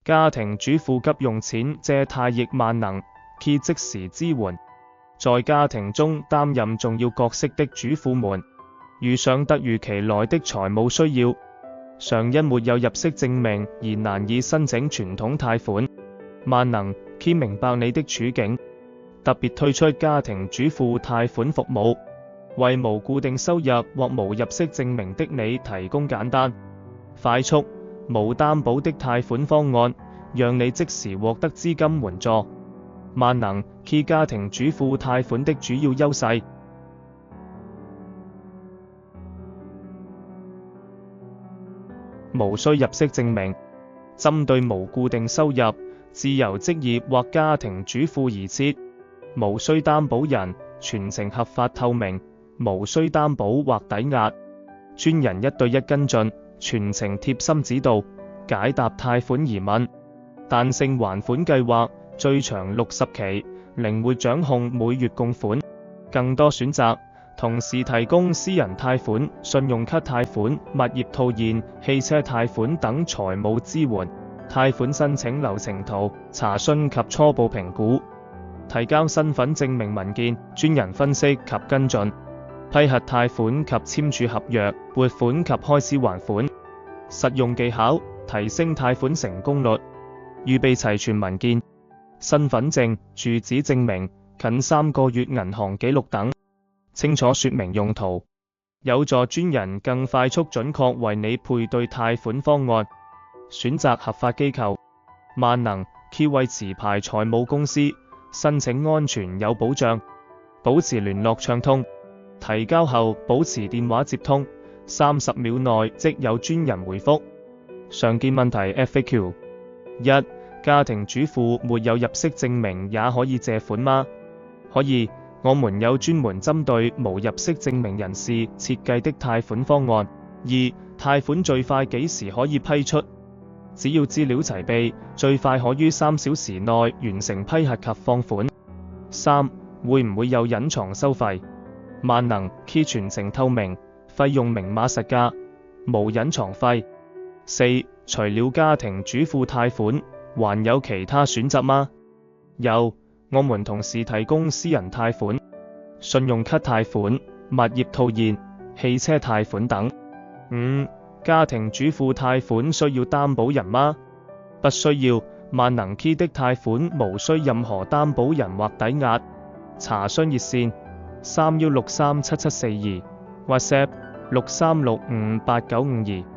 家庭主婦急用錢借貸亦萬能 Key 即時支援。在家庭中擔任重要角色的主婦們，遇上突如其來的財務需要，常因沒有入息證明而難以申請傳統貸款。萬能 Key 明白你的處境，特別推出家庭主婦貸款服務，為無固定收入或無入息證明的你提供簡單、快速、無擔保的貸款方案，讓你即時獲得資金援助。萬能 Key 家庭主婦貸款的主要優勢：無需入息證明，針對無固定收入、自由職業或家庭主婦而設，無需擔保人，全程合法透明，無需擔保或抵押，專人一對一跟進，全程貼心指導，解答貸款疑問，彈性還款計劃，最長60期，靈活掌控每月供款，更多選擇，同時提供私人貸款、信用卡貸款、物業套現、汽車貸款等財務支援。貸款申請流程圖、查詢及初步評估，提交身份證明文件，專人分析及跟進，批核貸款及簽署合約，撥款及開始還款。實用技巧，提升貸款成功率。預備齊全文件，身份證、住址證明、近3個月銀行記錄等，清楚說明用途，有助專人更快速準確為你配對貸款方案。選擇合法機構，萬能 Key 為持牌財務公司，申請安全有保障，保持聯絡暢通，提交後保持電話接通，30秒內即有專人回覆。常見問題 FAQ： 1. 家庭主婦沒有入息證明也可以借款嗎？可以，我們有專門針對無入息證明人士設計的貸款方案。 2. 貸款最快幾時可以批出？只要資料齊備，最快可於3小時內完成批核及放款。 3. 會唔會有隱藏收費？萬能 Key 全程透明，費用明碼實價，無隱藏費。 4. 除了家庭主婦貸款，還有其他選擇嗎？有，我們同時提供私人貸款、信用卡貸款、物業套現、汽車貸款等。 5. 家庭主婦貸款需要擔保人嗎？不需要，萬能 Key 的貸款無需任何擔保人或抵押。查詢熱線：31637742，WhatsApp：63658952。